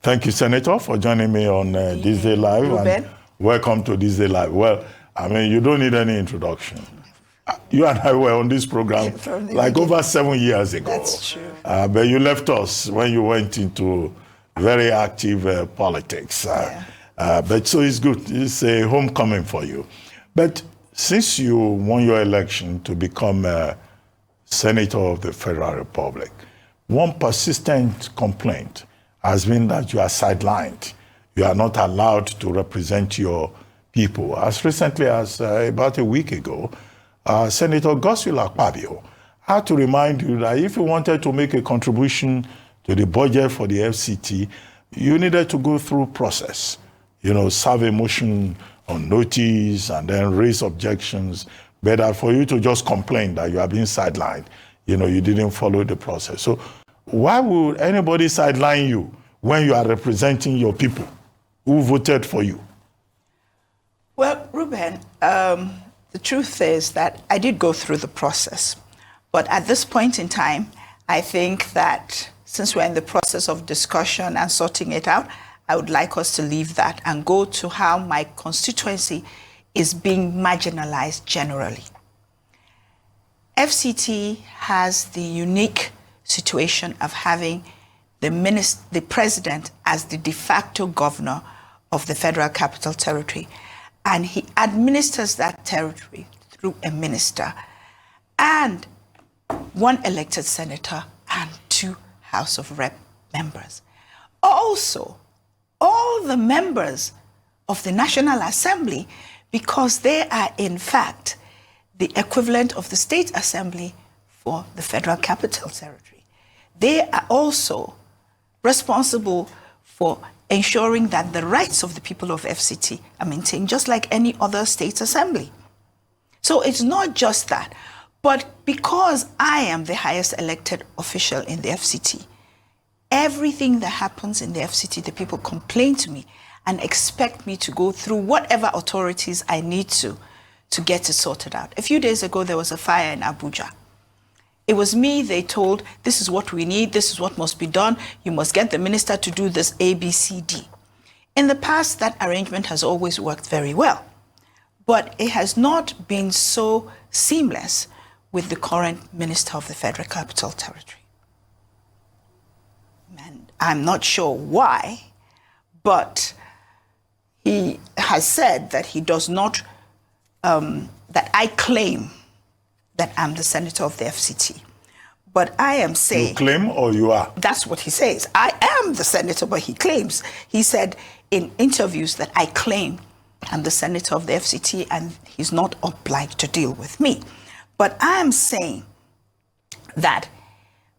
Thank you, Senator, for joining me on This Day Live. Ruben. And welcome to This Day Live. Well, I mean, you don't need any introduction. You and I were on this program like over 7 years ago. That's true. But you left us when you went into very active politics. But so it's good. It's a homecoming for you. But since you won your election to become Senator of the Federal Republic, one persistent complaint has been that you are sidelined. You are not allowed to represent your people. As recently as about a week ago, Senator Godswill Akpabio had to remind you that if you wanted to make a contribution to the budget for the FCT, you needed to go through process. You know, serve a motion on notice and then raise objections. Better for you to just complain that you are being sidelined. You know, you didn't follow the process. So why would anybody sideline you when you are representing your people who voted for you? Well, Ruben, the truth is that I did go through the process. But at this point in time, I think that since we're in the process of discussion and sorting it out, I would like us to leave that and go to how my constituency is being marginalized generally. FCT has the unique situation of having the president as the de facto governor of the Federal Capital Territory, and he administers that territory through a minister and one elected senator and 2 House of Rep members. Also, all the members of the National Assembly, because they are in fact the equivalent of the State Assembly for the Federal Capital Territory. They are also responsible for ensuring that the rights of the people of FCT are maintained just like any other state assembly. So it's not just that, but because I am the highest elected official in the FCT, everything that happens in the FCT, the people complain to me and expect me to go through whatever authorities I need to get it sorted out. A few days ago, there was a fire in Abuja. It was me they told, this is what we need, this is what must be done, you must get the minister to do this A, B, C, D. In the past, that arrangement has always worked very well, but it has not been so seamless with the current minister of the Federal Capital Territory. And I'm not sure why, but he has said that he does not, that I claim that I'm the senator of the FCT. But I am saying... You claim or you are? That's what he says. I am the senator, but he claims. He said in interviews that I claim I'm the senator of the FCT and he's not obliged to deal with me. But I am saying that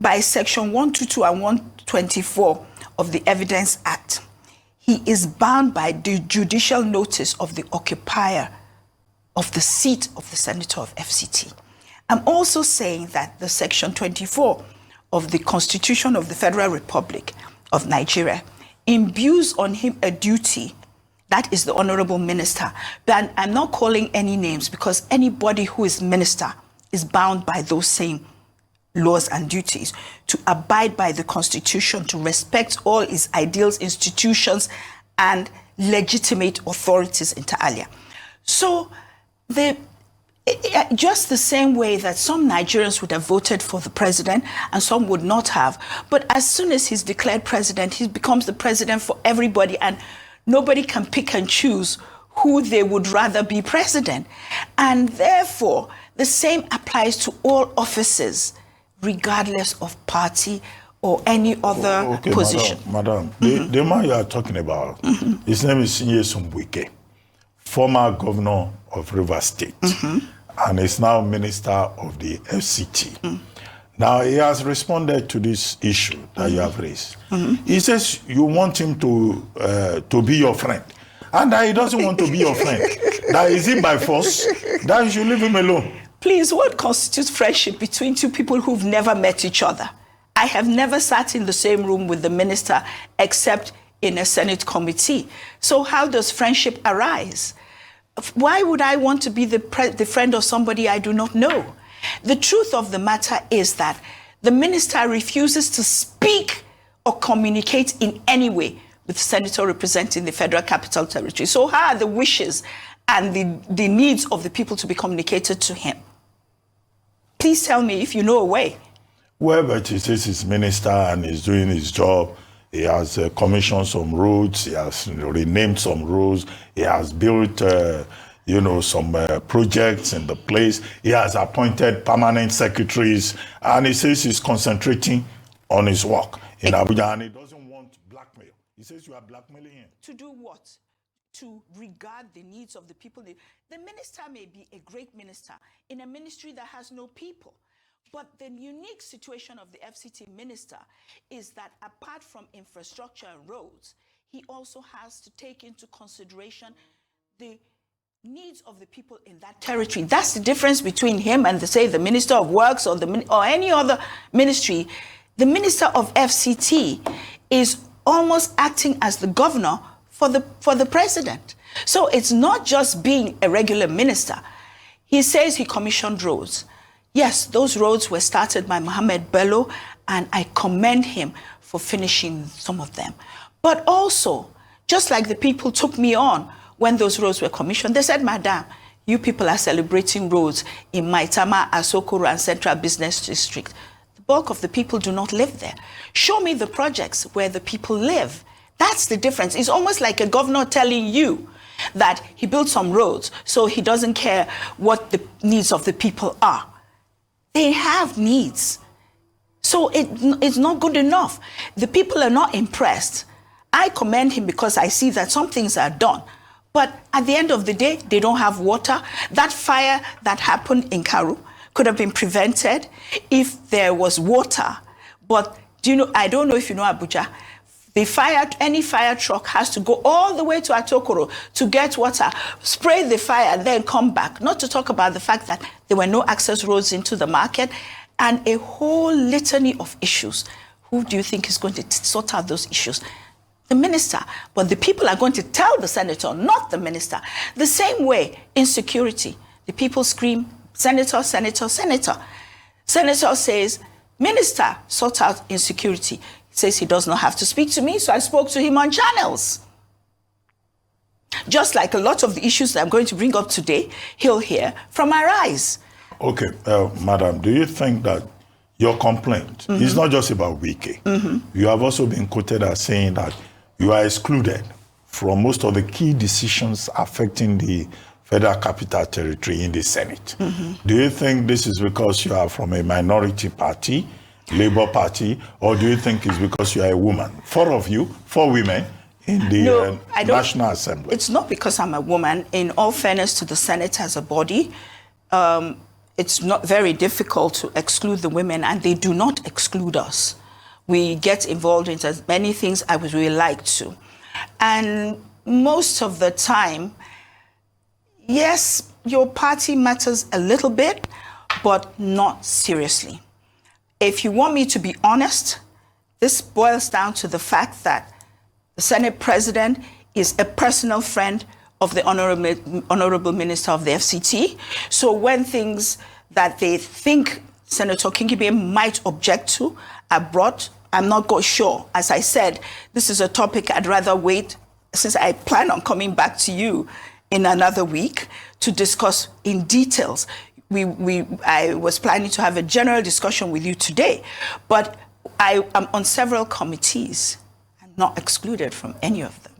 by Section 122 and 124 of the Evidence Act, he is bound by the judicial notice of the occupier of the seat of the senator of FCT. I'm also saying that the Section 24 of the Constitution of the Federal Republic of Nigeria imbues on him a duty, that is the Honorable Minister. But I'm not calling any names because anybody who is minister is bound by those same laws and duties to abide by the Constitution, to respect all its ideals, institutions, and legitimate authorities inter alia. So just the same way that some Nigerians would have voted for the president and some would not have, but as soon as he's declared president, he becomes the president for everybody, and nobody can pick and choose who they would rather be president. And therefore, the same applies to all offices, regardless of party or any other position. Madam, the man you are talking about, his name is Wike, former governor of Rivers State, and is now minister of the FCT. Now, he has responded to this issue that you have raised. He says you want him to be your friend, and that he doesn't want to be your friend. That is it by force, that you should leave him alone. Please, what constitutes friendship between two people who've never met each other? I have never sat in the same room with the minister except in a Senate committee. So how does friendship arise? Why would I want to be the friend of somebody I do not know? The truth of the matter is that the minister refuses to speak or communicate in any way with senator representing the Federal Capital Territory. So how are the wishes and the needs of the people to be communicated to him? Please tell me if you know a way. Well, but he says he's minister and he's doing his job. He has commissioned some roads. He has renamed some roads. He has built, some projects in the place. He has appointed permanent secretaries. And he says he's concentrating on his work in Abuja. And he doesn't want blackmail. He says you are blackmailing him. To do what? To regard the needs of the people. The minister may be a great minister in a ministry that has no people. But the unique situation of the FCT minister is that apart from infrastructure and roads, he also has to take into consideration the needs of the people in that territory. That's the difference between him and, say, the Minister of Works or any other ministry. The Minister of FCT is almost acting as the governor for the president. So it's not just being a regular minister. He says he commissioned roads. Yes, those roads were started by Mohammed Bello, and I commend him for finishing some of them. But also, just like the people took me on when those roads were commissioned, they said, Madam, you people are celebrating roads in Maitama, Asokoro, and Central Business District. The bulk of the people do not live there. Show me the projects where the people live. That's the difference. It's almost like a governor telling you that he built some roads, so he doesn't care what the needs of the people are. They have needs. So it's not good enough. The people are not impressed. I commend him because I see that some things are done. But at the end of the day, they don't have water. That fire that happened in Karu could have been prevented if there was water. But I don't know if you know Abuja. Any fire truck has to go all the way to Atokoro to get water, spray the fire, and then come back. Not to talk about the fact that there were no access roads into the market and a whole litany of issues. Who do you think is going to sort out those issues? The minister. But the people are going to tell the senator, not the minister. The same way, insecurity. The people scream, senator, senator, senator. Senator says, minister, sort out insecurity. He says he does not have to speak to me, so I spoke to him on channels. Just like a lot of the issues that I'm going to bring up today, he'll hear from Arise. Okay, Madam, do you think that your complaint is not just about Wike? You have also been quoted as saying that you are excluded from most of the key decisions affecting the Federal Capital Territory in the Senate. Do you think this is because you are from a minority party, Labour Party, or do you think it's because you are a woman? 4 of you, 4 women in the National Assembly. It's not because I'm a woman. In all fairness to the Senate as a body, it's not very difficult to exclude the women, and they do not exclude us. We get involved in as many things as we like to. And most of the time, yes, your party matters a little bit, but not seriously. If you want me to be honest, this boils down to the fact that the Senate President is a personal friend of the Honorable Minister of the FCT. So when things that they think Senator Kingibe might object to are brought, I'm not sure. As I said, this is a topic I'd rather wait, since I plan on coming back to you in another week to discuss in details. I was planning to have a general discussion with you today, but I am on several committees. I'm not excluded from any of them.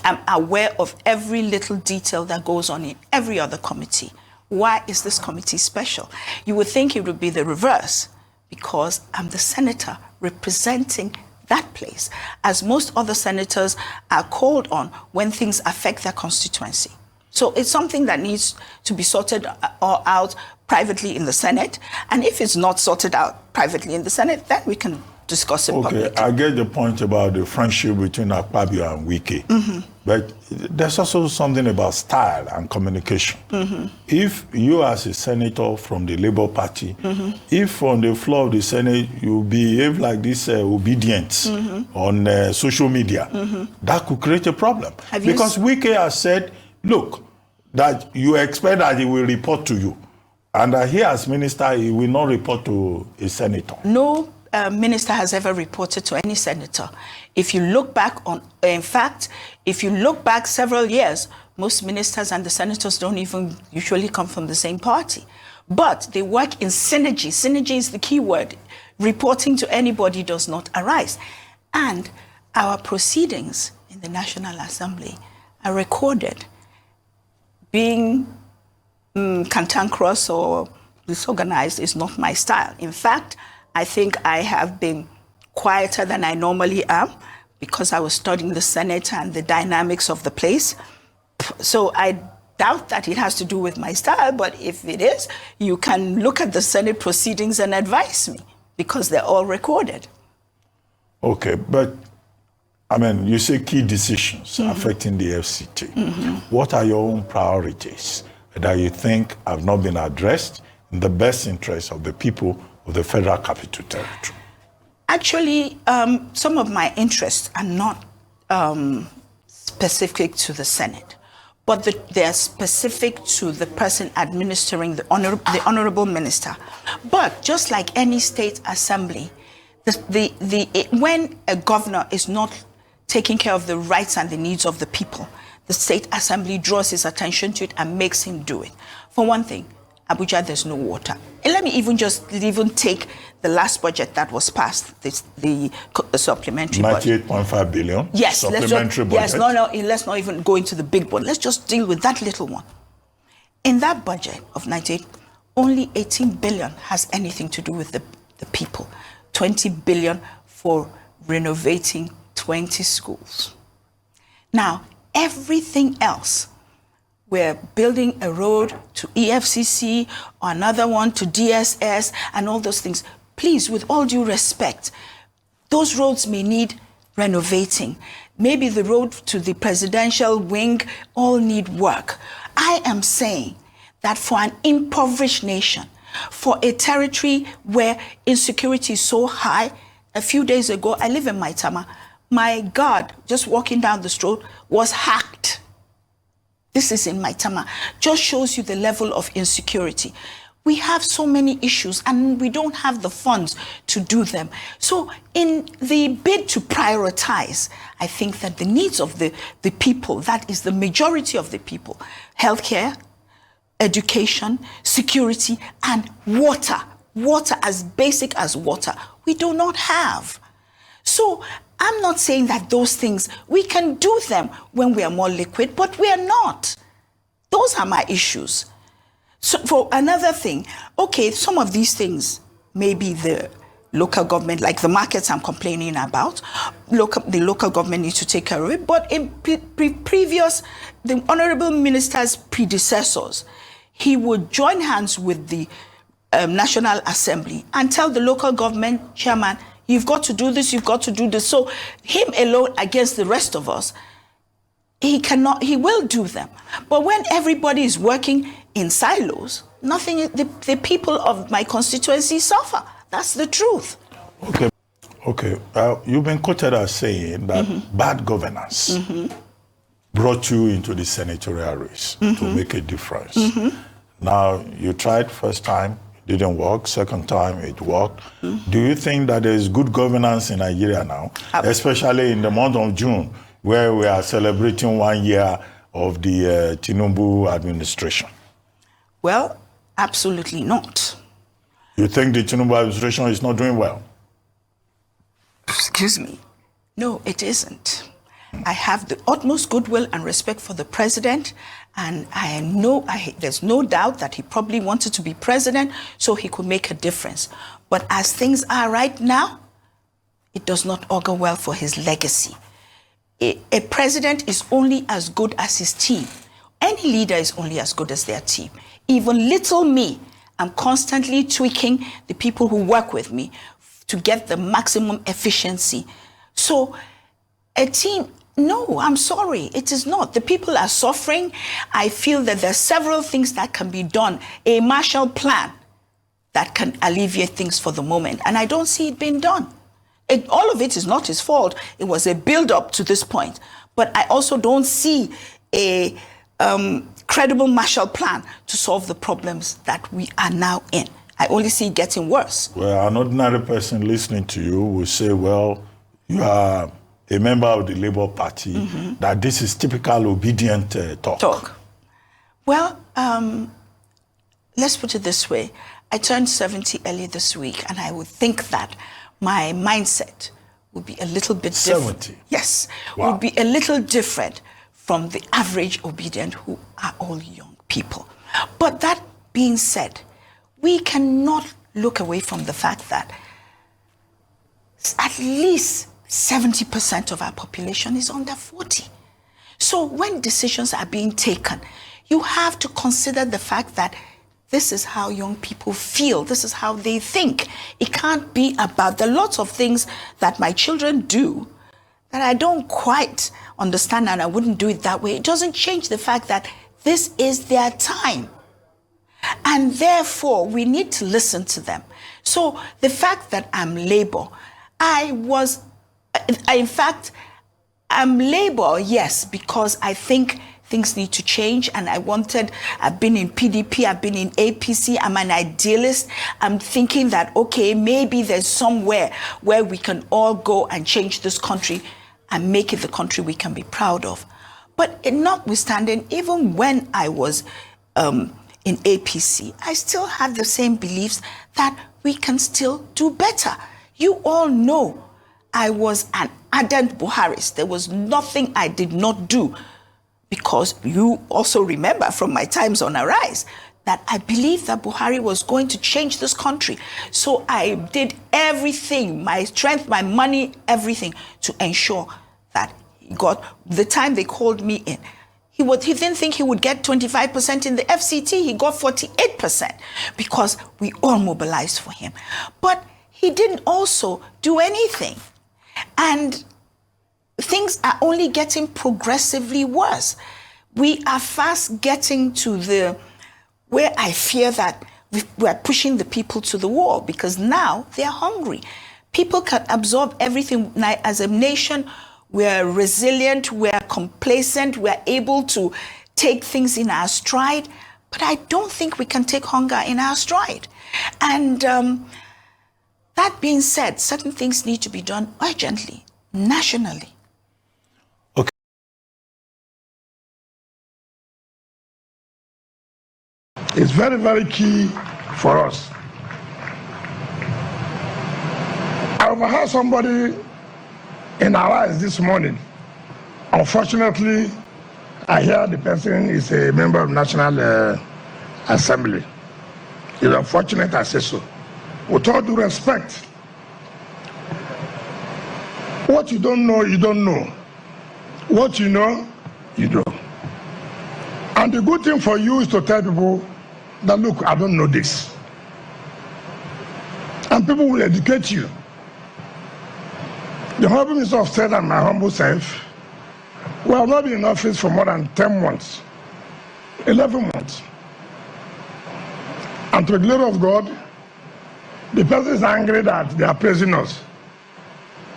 I'm aware of every little detail that goes on in every other committee. Why is this committee special? You would think it would be the reverse, because I'm the senator representing that place, as most other senators are called on when things affect their constituency. So it's something that needs to be sorted out privately in the Senate. And if it's not sorted out privately in the Senate, then we can discuss it publicly. Okay, I get the point about the friendship between Akpabio and Wike. But there's also something about style and communication. If you as a senator from the Labour Party, if on the floor of the Senate you behave like this obedient on social media, that could create a problem. Because Wike has said, look, that you expect that he will report to you. And he as minister, he will not report to a senator. No minister has ever reported to any senator. If you look back in fact, if you look back several years, most ministers and the senators don't even usually come from the same party. But they work in synergy. Synergy is the key word. Reporting to anybody does not arise. And our proceedings in the National Assembly are recorded. Being cantankerous or disorganized is not my style. In fact, I think I have been quieter than I normally am because I was studying the Senate and the dynamics of the place. So I doubt that it has to do with my style, but if it is, you can look at the Senate proceedings and advise me because they're all recorded. Okay, but I mean, you say key decisions affecting the FCT. What are your own priorities that you think have not been addressed in the best interest of the people of the Federal Capital Territory? Actually, some of my interests are not specific to the Senate, but they are specific to the person administering the honorable minister. But just like any state assembly, when a governor is not taking care of the rights and the needs of the people, the state assembly draws his attention to it and makes him do it. For one thing, Abuja, there's no water. And let me even take the last budget that was passed, the supplementary budget. 98.5 billion. Yes, supplementary budget. Yes, let's not even go into the big one. Let's just deal with that little one. In that budget of 98, only 18 billion has anything to do with the people. 20 billion for renovating 20 schools. Now, everything else, we're building a road to EFCC or another one to DSS and all those things. Please, with all due respect, those roads may need renovating. Maybe the road to the presidential wing all need work. I am saying that for an impoverished nation, for a territory where insecurity is so high, a few days ago, I live in Maitama, my God, just walking down the street was hacked. This is in Maitama. Just shows you the level of insecurity. We have so many issues and we don't have the funds to do them. So in the bid to prioritize, I think that the needs of the people, that is the majority of the people, healthcare, education, security, and water as basic as water, we do not have. So I'm not saying that those things, we can do them when we are more liquid, but we are not. Those are my issues. So for another thing, okay, some of these things, maybe the local government, like the markets I'm complaining about, the local government needs to take care of it, but in the honorable minister's predecessors, he would join hands with the National Assembly and tell the local government chairman, you've got to do this, you've got to do this. So him alone against the rest of us, he will do them. But when everybody is working in silos, the people of my constituency suffer. That's the truth. Okay. You've been quoted as saying that bad governance brought you into the senatorial race to make a difference. Now, you tried first time, it didn't work. Second time, it worked. Do you think that there is good governance in Nigeria now, especially in the month of June, where we are celebrating 1 year of the Tinubu administration? Well, absolutely not. You think the Tinubu administration is not doing well? Excuse me. No, it isn't. I have the utmost goodwill and respect for the president, and I know there's no doubt that he probably wanted to be president so he could make a difference. But as things are right now, it does not augur well for his legacy. A president is only as good as his team. Any leader is only as good as their team. Even little me, I'm constantly tweaking the people who work with me to get the maximum efficiency. So a team, no, I'm sorry, it is not. The people are suffering. I feel that there are several things that can be done. A Marshall Plan that can alleviate things for the moment. And I don't see it being done. All of it is not his fault. It was a build-up to this point. But I also don't see a credible Marshall Plan to solve the problems that we are now in. I only see it getting worse. Well, an ordinary person listening to you will say, well, you are a member of the Labour Party, that this is typical obedient talk. Well, let's put it this way. I turned 70 early this week, and I would think that my mindset would be a little bit different. 70? Yes, Wow. would be a little different from the average obedient, who are all young people. But that being said, we cannot look away from the fact that at least 70% of our population is under 40. So when decisions are being taken, you have to consider the fact that this is how young people feel. This is how they think. It can't be about the lots of things that my children do that I don't quite understand, and I wouldn't do it that way. It doesn't change the fact that this is their time. And therefore, we need to listen to them. So the fact that I'm Labour, in fact, I'm Labour, yes, because I think things need to change, and I've been in PDP, I've been in APC, I'm an idealist. I'm thinking that, okay, maybe there's somewhere where we can all go and change this country and make it the country we can be proud of. But notwithstanding, even when I was in APC, I still had the same beliefs that we can still do better. You all know I was an ardent Buharist. There was nothing I did not do, because you also remember from my times on Arise that I believed that Buhari was going to change this country. So I did everything, my strength, my money, everything, to ensure that he got, the time they called me in, he didn't think he would get 25% in the FCT. He got 48% because we all mobilized for him. But he didn't also do anything. And things are only getting progressively worse. We are fast getting to where I fear that we're pushing the people to the wall, because now they're hungry. People can absorb everything. As a nation, we're resilient, we're complacent, we're able to take things in our stride, but I don't think we can take hunger in our stride. And that being said, certain things need to be done urgently, nationally. It's very, very key for us. I overheard somebody in our eyes this morning. Unfortunately, I hear the person is a member of National Assembly. It's unfortunate I say so. With all due respect, what you don't know, you don't know. What you know, you know. And the good thing for you is to tell people that, look, I don't know this. And people will educate you. The Honorable Minister of State and my humble self, we have not been in office for more than 10 months, 11 months. And to the glory of God, the person is angry that they are praising us.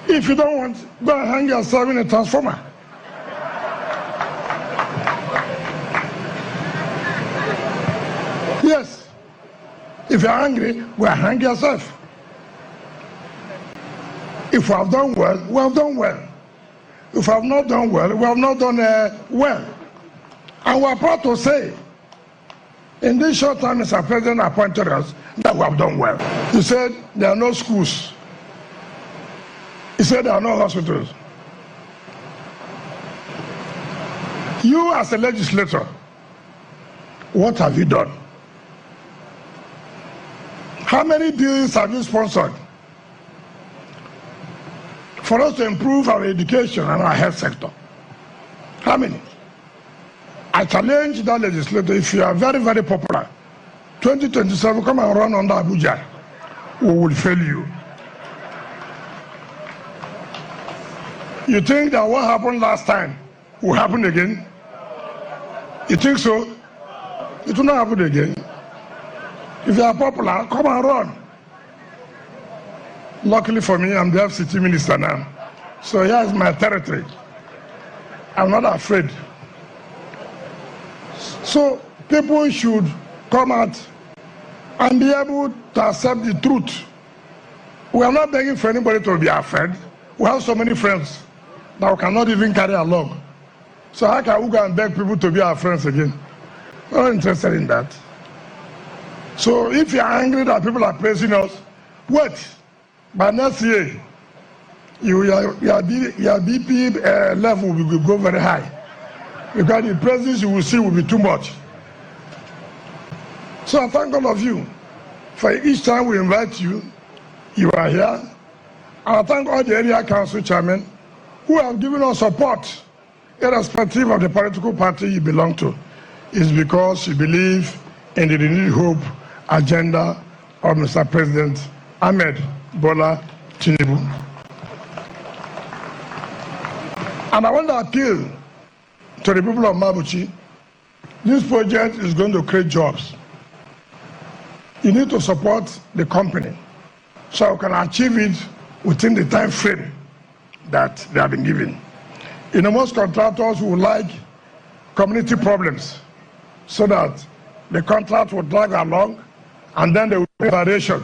If you don't want, go and hang yourself in a transformer. Yes. If you're angry, go and hang yourself. If we have done well, we have done well. If we have not done well, we have not done well. And we are proud to say, in this short time Mr. President appointed us, that we have done well. He said there are no schools. He said there are no hospitals. You as a legislator, what have you done? How many deals have you sponsored for us to improve our education and our health sector? How many? I challenge that legislator, if you are very, very popular, 2027, come and run under Abuja. We will fail you. You think that what happened last time will happen again? You think so? It will not happen again. If you are popular, come and run. Luckily for me, I'm the FCT minister now. So here is my territory. I'm not afraid. So people should come out and be able to accept the truth. We are not begging for anybody to be our friend. We have so many friends that we cannot even carry along. So how can we go and beg people to be our friends again? We're not interested in that. So if you are angry that people are praising us, wait. By next year, your BP level will go very high. Because the praises you will see will be too much. So I thank all of you for each time we invite you, you are here. And I thank all the area council chairmen who have given us support, irrespective of the political party you belong to. It's because you believe in the renewed hope agenda of Mr. President Ahmed Bola Tinubu. And I want to appeal to the people of Mabuchi. This project is going to create jobs. You need to support the company so we can achieve it within the time frame that they have been given. You know, most contractors would like community problems so that the contract will drag along and then there will be variation.